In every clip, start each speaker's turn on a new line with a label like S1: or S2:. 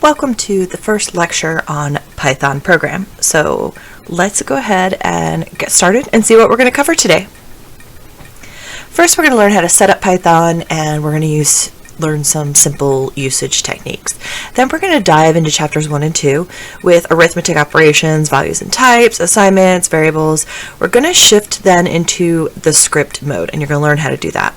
S1: Welcome to the first lecture on Python program. So let's go ahead and get started and see what we're going to cover today. First, we're going to learn how to set up Python, and we're going to learn some simple usage techniques. Then we're going to dive into chapters 1 and 2 with arithmetic operations, values and types, assignments, variables. We're going to shift then into the script mode, and you're going to learn how to do that.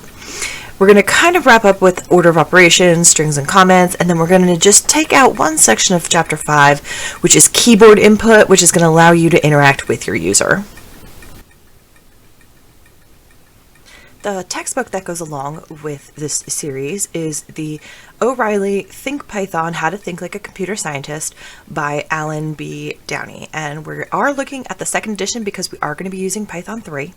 S1: We're going to kind of wrap up with order of operations, strings and comments, and then we're going to just take out one section of chapter 5, which is keyboard input, which is going to allow you to interact with your user. The textbook that goes along with this series is the O'Reilly Think Python, How to Think Like a Computer Scientist by Alan B. Downey. And we are looking at the second edition because we are going to be using Python 3.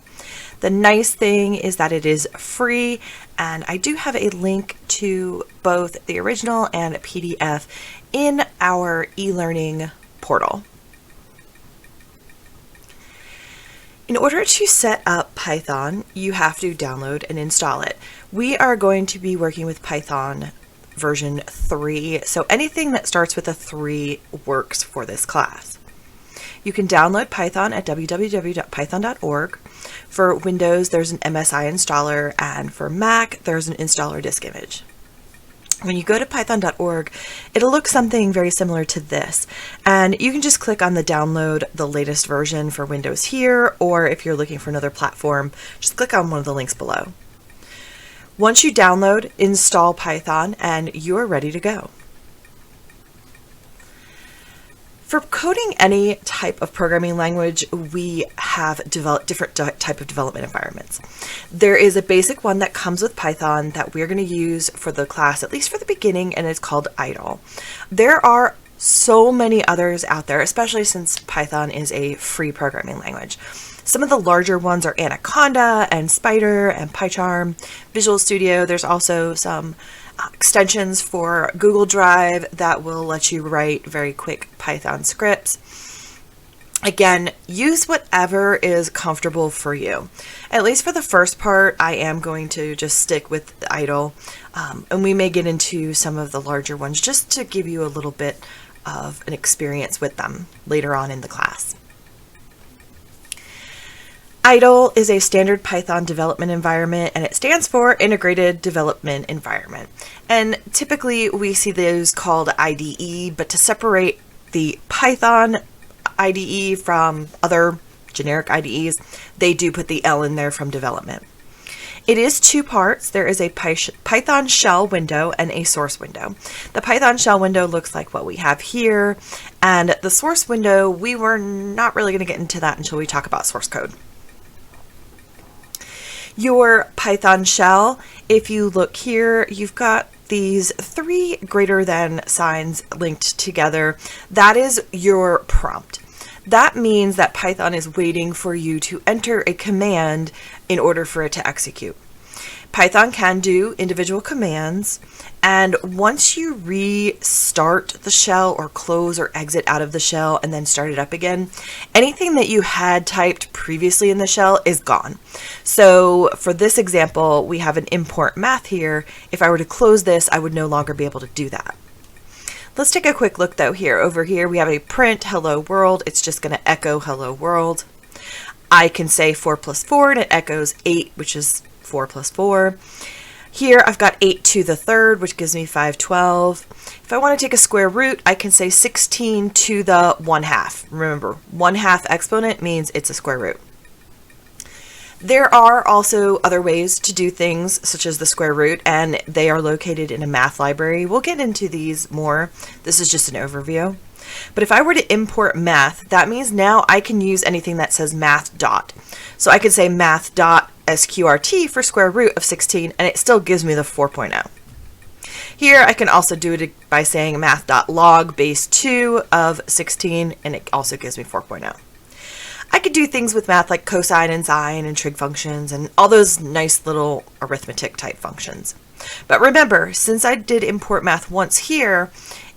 S1: The nice thing is that it is free, and I do have a link to both the original and a PDF in our e-learning portal. In order to set up Python, you have to download and install it. We are going to be working with Python version 3, so anything that starts with a 3 works for this class. You can download Python at www.python.org. For Windows, there's an MSI installer, and for Mac, there's an installer disk image. When you go to python.org, it'll look something very similar to this, and you can just click on the download the latest version for Windows here, or if you're looking for another platform, just click on one of the links below. Once you download, install Python, and you're ready to go. For coding any type of programming language, we have different type of development environments. There is a basic one that comes with Python that we're going to use for the class, at least for the beginning, and it's called idle. There are so many others out there, especially since Python is a free programming language. Some of the larger ones are Anaconda and Spider and PyCharm, Visual Studio. There's also some extensions for Google Drive that will let you write very quick Python scripts. Again, use whatever is comfortable for you. At least for the first part, I am going to just stick with idle, and we may get into some of the larger ones just to give you a little bit of an experience with them later on in the class. IDLE is a standard Python development environment, and it stands for Integrated Development Environment. And typically we see those called IDE, but to separate the Python IDE from other generic IDEs, they do put the L in there from development. It is two parts. There is a Python shell window and a source window. The Python shell window looks like what we have here, and the source window, we were not really going to get into that until we talk about source code. Your Python shell, if you look here, you've got these 3 greater than signs linked together. That is your prompt. That means that Python is waiting for you to enter a command in order for it to execute. Python can do individual commands, and once you restart the shell or close or exit out of the shell and then start it up again, anything that you had typed previously in the shell is gone. So for this example, we have an import math here. If I were to close this, I would no longer be able to do that. Let's take a quick look though here. Over here we have a print hello world. It's just going to echo hello world. I can say 4 plus 4 and it echoes 8, which is 4 plus 4. Here I've got 8 to the third, which gives me 512. If I want to take a square root, I can say 16 to the 1/2. Remember, 1/2 exponent means it's a square root. There are also other ways to do things, such as the square root, and they are located in a math library. We'll get into these more. This is just an overview. But if I were to import math, that means now I can use anything that says math dot. So I could say math dot sqrt for square root of 16, and it still gives me the 4.0. Here I can also do it by saying math.log base 2 of 16, and it also gives me 4.0. I could do things with math like cosine and sine and trig functions and all those nice little arithmetic type functions. But remember, since I did import math once here,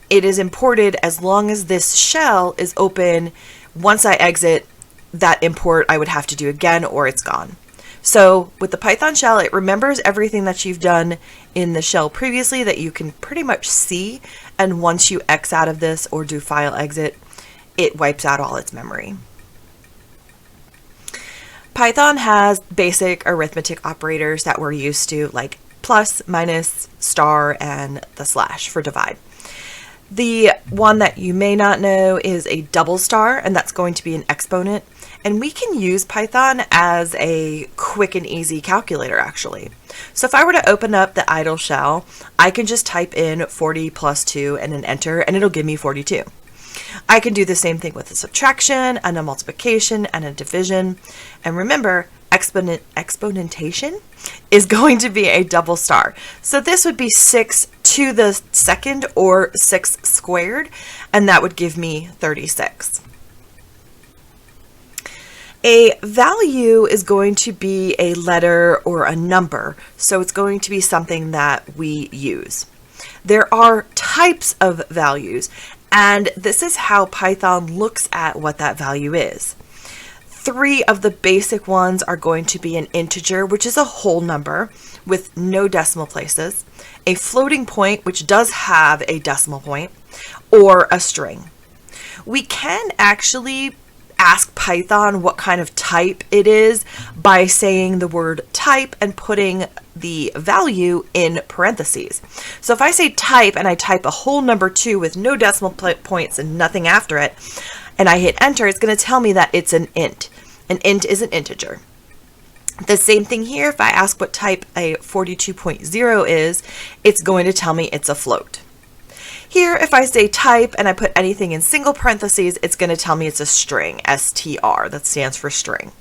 S1: it is imported as long as this shell is open. Once I exit, that import I would have to do again or it's gone. So with the Python shell, it remembers everything that you've done in the shell previously that you can pretty much see. And once you X out of this or do file exit, it wipes out all its memory. Python has basic arithmetic operators that we're used to, like plus, minus, star, and the slash for divide. The one that you may not know is a double star, and that's going to be an exponent. And we can use Python as a quick and easy calculator, actually. So if I were to open up the idle shell, I can just type in 40 plus 2 and then enter, and it'll give me 42. I can do the same thing with a subtraction and a multiplication and a division. And remember, exponentation is going to be a double star. So this would be 6 to the second, or 6 squared, and that would give me 36. A value is going to be a letter or a number, so it's going to be something that we use. There are types of values, and this is how Python looks at what that value is. 3 of the basic ones are going to be an integer, which is a whole number with no decimal places, a floating point, which does have a decimal point, or a string. We can actually ask Python what kind of type it is by saying the word type and putting the value in parentheses. So if I say type and I type a whole number 2 with no decimal points and nothing after it, and I hit enter, it's going to tell me that it's an int. An int is an integer. The same thing here, if I ask what type a 42.0 is, it's going to tell me it's a float. Here, if I say type and I put anything in single parentheses, it's going to tell me it's a string, str, that stands for string.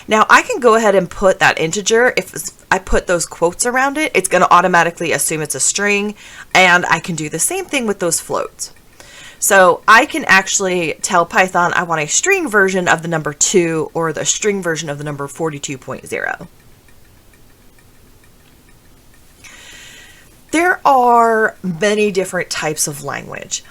S1: Now I can go ahead and put that integer. If I put those quotes around it, it's going to automatically assume it's a string, and I can do the same thing with those floats. So I can actually tell Python I want a string version of the number 2 or the string version of the number 42.0. There are many different types of language,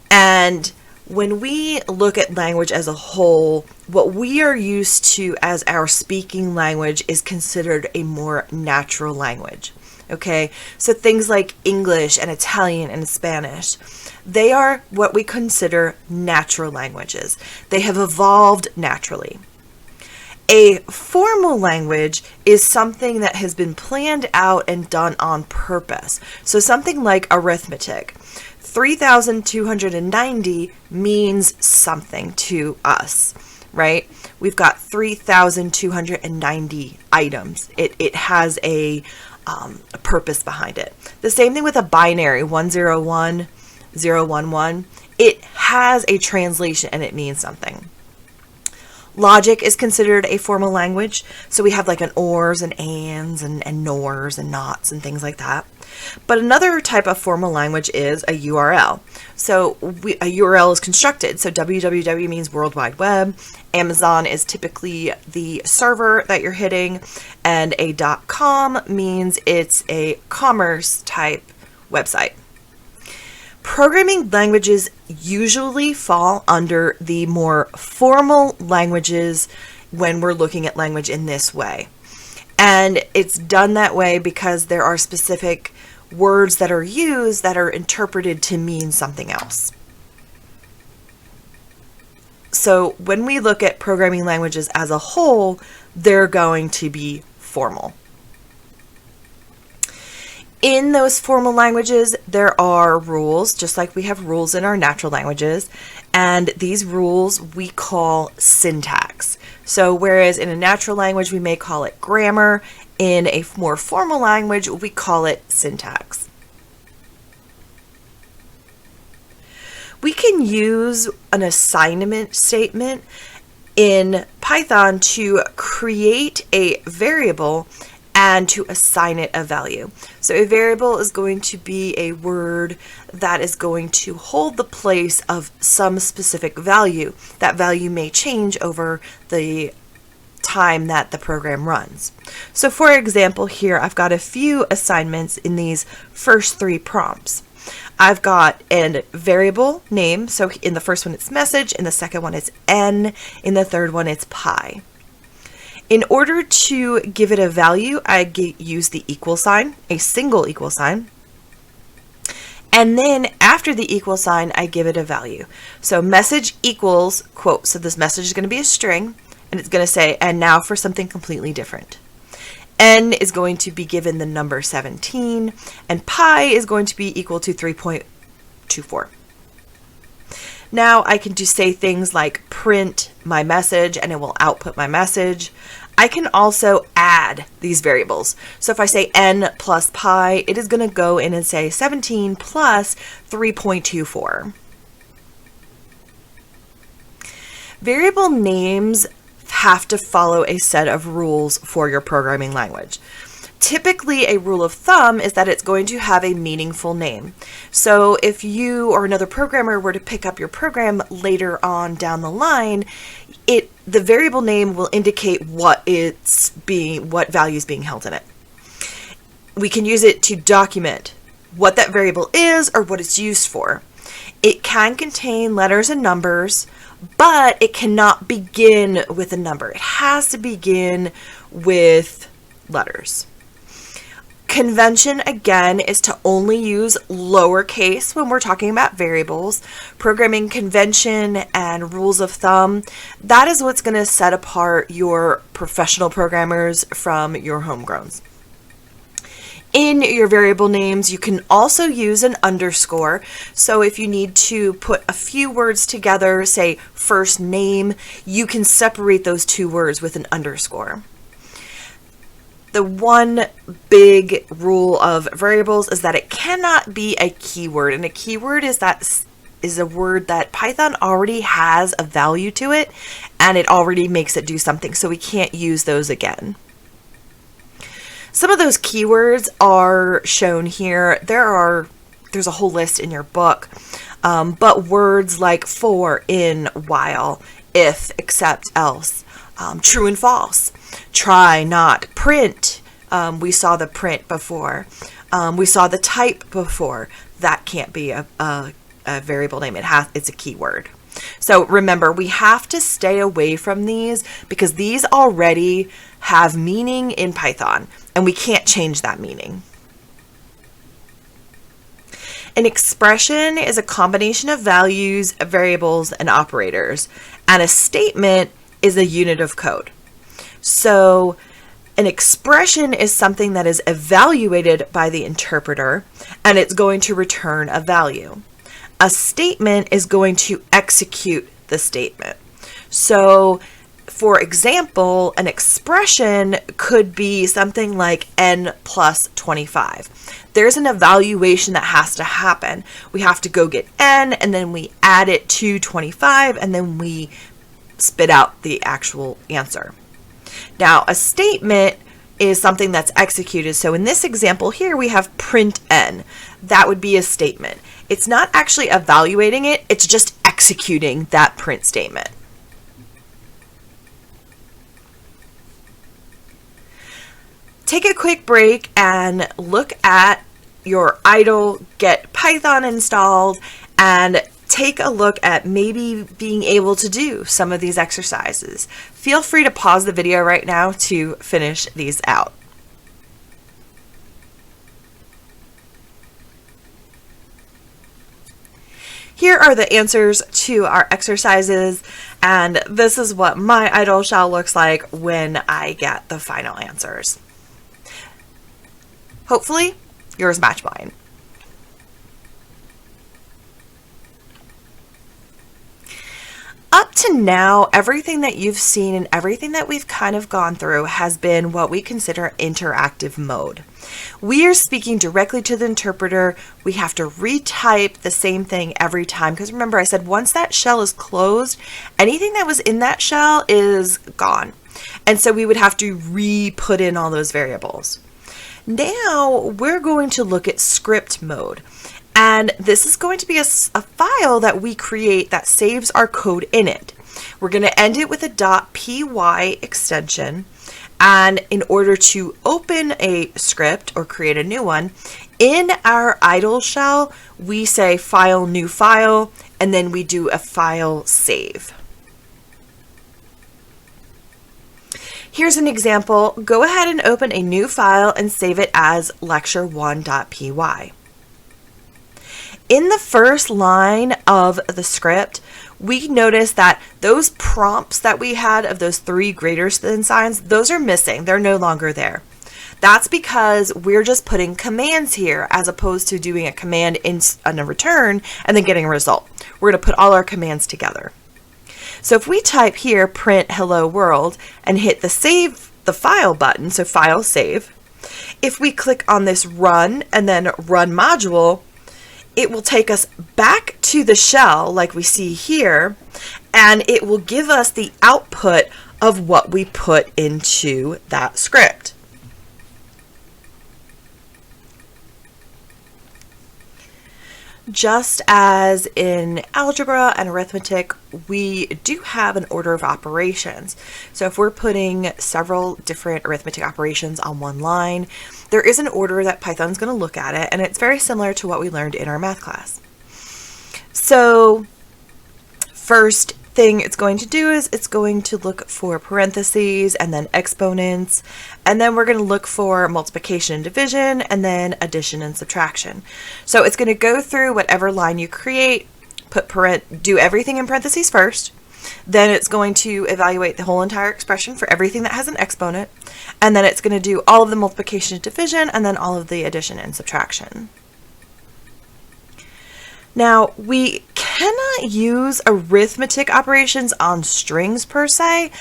S1: and when we look at language as a whole, what we are used to as our speaking language is considered a more natural language. Okay, so things like English and Italian and Spanish, they are what we consider natural languages. They have evolved naturally. A formal language is something that has been planned out and done on purpose. So something like arithmetic. 3,290 means something to us, right? We've got 3,290 items. It has a purpose behind it. The same thing with a binary, 101, 011. It has a translation and it means something. Logic is considered a formal language, so we have like an ors and ands and nors and nots and things like that. But another type of formal language is a URL. So a URL is constructed, so www means World Wide Web, Amazon is typically the server that you're hitting, and a .com means it's a commerce type website. Programming languages usually fall under the more formal languages when we're looking at language in this way. And it's done that way because there are specific words that are used that are interpreted to mean something else. So when we look at programming languages as a whole, they're going to be formal. In those formal languages, there are rules, just like we have rules in our natural languages, and these rules we call syntax. So whereas in a natural language we may call it grammar, in a more formal language we call it syntax. We can use an assignment statement in Python to create a variable and to assign it a value. So a variable is going to be a word that is going to hold the place of some specific value. That value may change over the time that the program runs. So for example, here I've got a few assignments in these first 3 prompts. I've got a variable name, so in the first one it's message, in the second one it's n, in the third one it's pi. In order to give it a value, I use the equal sign, a single equal sign. And then after the equal sign, I give it a value. So message equals quote. So this message is going to be a string, and it's going to say, and now for something completely different. N is going to be given the number 17, and pi is going to be equal to 3.24. Now I can just say things like print my message, and it will output my message. I can also add these variables. So if I say n plus pi, it is going to go in and say 17 plus 3.24. Variable names have to follow a set of rules for your programming language. Typically, a rule of thumb is that it's going to have a meaningful name. So if you or another programmer were to pick up your program later on down the line, the variable name will indicate what value is being held in it. We can use it to document what that variable is or what it's used for. It can contain letters and numbers, but it cannot begin with a number. It has to begin with letters. Convention, again, is to only use lowercase when we're talking about variables. Programming convention and rules of thumb, that is what's going to set apart your professional programmers from your homegrowns. In your variable names, you can also use an underscore. So if you need to put a few words together, say first name, you can separate those two words with an underscore. The one big rule of variables is that it cannot be a keyword, and a keyword is a word that Python already has a value to it, and it already makes it do something, so we can't use those again. Some of those keywords are shown here. There's a whole list in your book, but words like for, in, while, if, except, else, true and false, try, not, print. We saw the print before. We saw the type before. That can't be a variable name. It's a keyword. So remember, we have to stay away from these because these already have meaning in Python, and we can't change that meaning. An expression is a combination of values, variables, and operators, and a statement is a unit of code. So an expression is something that is evaluated by the interpreter, and it's going to return a value. A statement is going to execute the statement. So, for example, an expression could be something like n plus 25. There's an evaluation that has to happen. We have to go get n, and then we add it to 25, and then we spit out the actual answer. Now, a statement is something that's executed. So in this example here, we have print n. That would be a statement. It's not actually evaluating it, it's just executing that print statement. Take a quick break and look at your idle, get Python installed, and take a look at maybe being able to do some of these exercises. Feel free to pause the video right now to finish these out. Here are the answers to our exercises, and this is what my idle shell looks like when I get the final answers. Hopefully, yours match mine. Up to now, everything that you've seen and everything that we've kind of gone through has been what we consider interactive mode. We are speaking directly to the interpreter. We have to retype the same thing every time because remember I said once that shell is closed, anything that was in that shell is gone. And so we would have to re-put in all those variables. Now we're going to look at script mode. And this is going to be a file that we create that saves our code in it. We're going to end it with a .py extension. And in order to open a script or create a new one, in our idle shell, we say file, new file, and then we do a file save. Here's an example. Go ahead and open a new file and save it as lecture1.py. In the first line of the script, we notice that those prompts that we had of those 3 greater than signs, those are missing. They're no longer there. That's because we're just putting commands here as opposed to doing a command in a return and then getting a result. We're going to put all our commands together. So if we type here print hello world and hit the save the file button, so file save, if we click on this run and then run module, it will take us back to the shell like we see here, and it will give us the output of what we put into that script. Just as in algebra and arithmetic, we do have an order of operations. So if we're putting several different arithmetic operations on one line, there is an order that Python's going to look at it, and it's very similar to what we learned in our math class. So first thing it's going to do is it's going to look for parentheses and then exponents, and then we're going to look for multiplication and division, and then addition and subtraction. So it's going to go through whatever line you create, do everything in parentheses first, then it's going to evaluate the whole entire expression for everything that has an exponent, and then it's going to do all of the multiplication and division, and then all of the addition and subtraction. Now, we cannot use arithmetic operations on strings per se,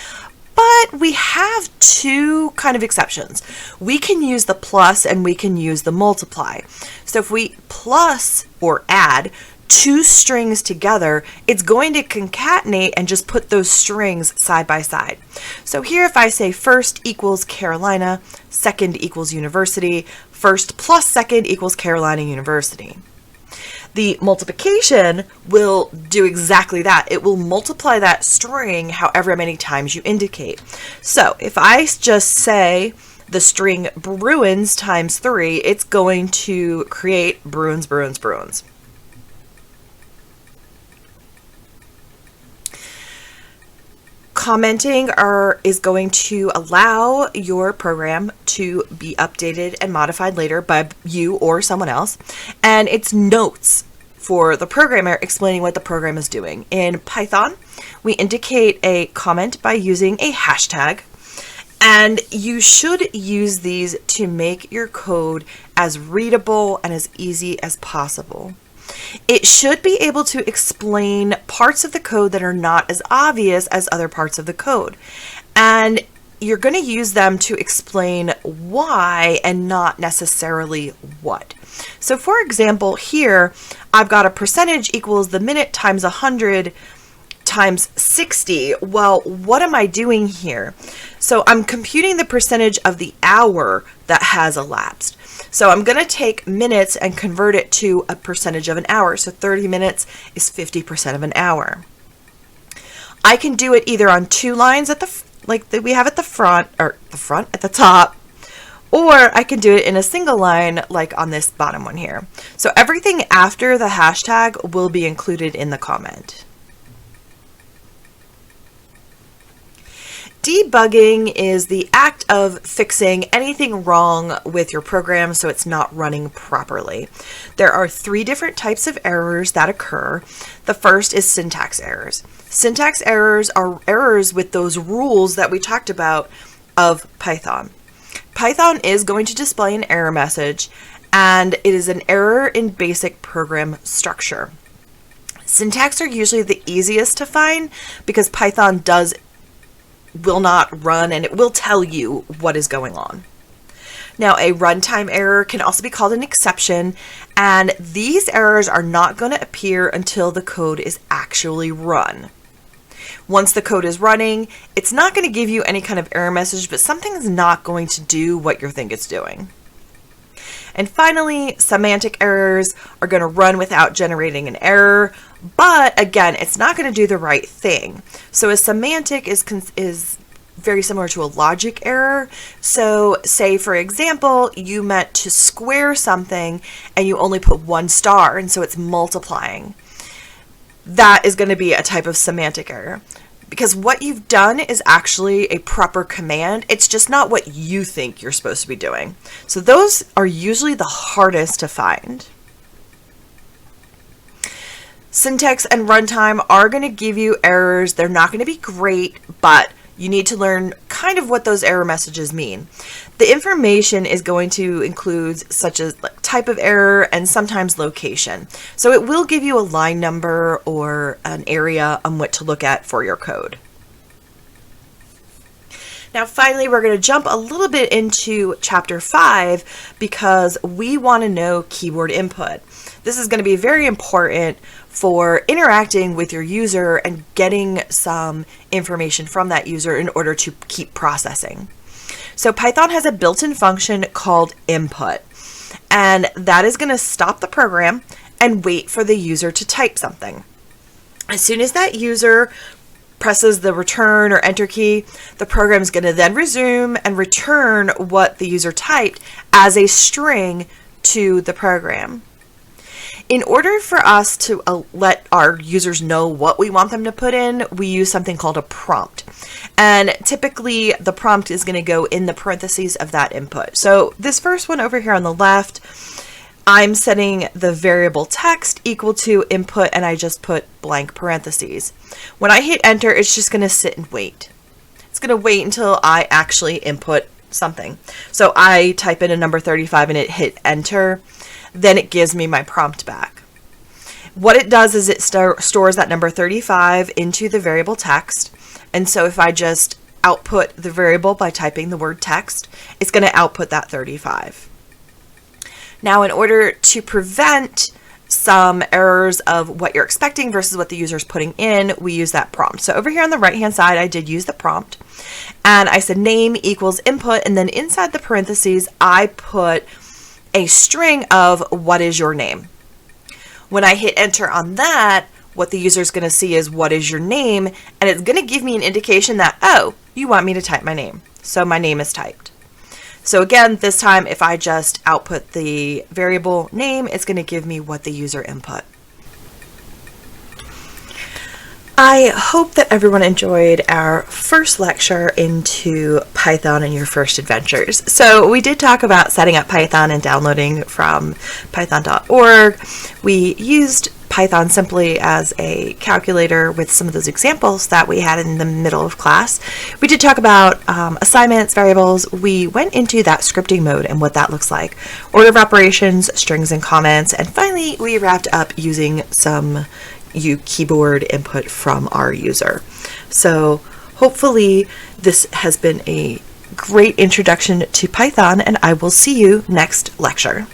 S1: but we have 2 kind of exceptions. We can use the plus and we can use the multiply. So if we plus or add 2 strings together, it's going to concatenate and just put those strings side by side. So here if I say first equals Carolina, second equals university, first plus second equals Carolina University. The multiplication will do exactly that. It will multiply that string however many times you indicate. So if I just say the string Bruins times 3, it's going to create Bruins, Bruins, Bruins. Commenting is going to allow your program to be updated and modified later by you or someone else, and it's notes for the programmer explaining what the program is doing. In Python, we indicate a comment by using a hashtag, and you should use these to make your code as readable and as easy as possible. It should be able to explain parts of the code that are not as obvious as other parts of the code. And you're going to use them to explain why and not necessarily what. So for example, here I've got a percentage equals the minute times 100 times 60. Well, what am I doing here? So I'm computing the percentage of the hour that has elapsed. So I'm going to take minutes and convert it to a percentage of an hour. So 30 minutes is 50% of an hour. I can do it either on 2 lines at we have at the front, or at the top, or I can do it in a single line like on this bottom one here. So everything after the hashtag will be included in the comment. Debugging is the act of fixing anything wrong with your program so it's not running properly. There are 3 different types of errors that occur. The first is syntax errors. Syntax errors are errors with those rules that we talked about of Python. Python is going to display an error message, and it is an error in basic program structure. Syntax are usually the easiest to find because Python will not run, and it will tell you what is going on. Now, a runtime error can also be called an exception, and these errors are not going to appear until the code is actually run. Once the code is running, it's not going to give you any kind of error message, but something is not going to do what you think it's doing. And finally, semantic errors are going to run without generating an error, but again, it's not going to do the right thing. So a semantic is very similar to a logic error. So say, for example, you meant to square something and you only put 1 star, and so it's multiplying. That is going to be a type of semantic error. because what you've done is actually a proper command. It's just not what you think you're supposed to be doing. So those are usually the hardest to find. Syntax and runtime are going to give you errors. They're not going to be great, but you need to learn kind of what those error messages mean. The information is going to include such as type of error and sometimes location. So it will give you a line number or an area on what to look at for your code. Now finally, we're going to jump a little bit into chapter 5 because we want to know keyboard input. This is going to be very important for interacting with your user and getting some information from that user in order to keep processing. So Python has a built-in function called input, and that is going to stop the program and wait for the user to type something. As soon as that user presses the return or enter key, the program is going to then resume and return what the user typed as a string to the program. In order for us to let our users know what we want them to put in, we use something called a prompt. And typically the prompt is going to go in the parentheses of that input. So this first one over here on the left, I'm setting the variable text equal to input, and I just put blank parentheses. When I hit enter, it's just going to sit and wait. It's going to wait until I actually input something. So I type in a number 35 and it hit enter. Then it gives me my prompt back. What it does is it stores that number 35 into the variable text. And so if I just output the variable by typing the word text, it's going to output that 35. Now, in order to prevent some errors of what you're expecting versus what the user is putting in, we use that prompt. So over here on the right hand side, I did use the prompt, and I said name equals input, and then inside the parentheses, I put a string of what is your name. When I hit enter on that, what the user is going to see is what is your name, and it's going to give me an indication that, oh, you want me to type my name. So my name is typed. So again, this time if I just output the variable name, it's going to give me what the user input. I hope that everyone enjoyed our first lecture into Python and your first adventures. So we did talk about setting up Python and downloading from python.org. We used Python simply as a calculator with some of those examples that we had in the middle of class. We did talk about assignments, variables. We went into that scripting mode and what that looks like. Order of operations, strings and comments, and finally we wrapped up using some keyboard input from our user. So hopefully this has been a great introduction to Python, and I will see you next lecture.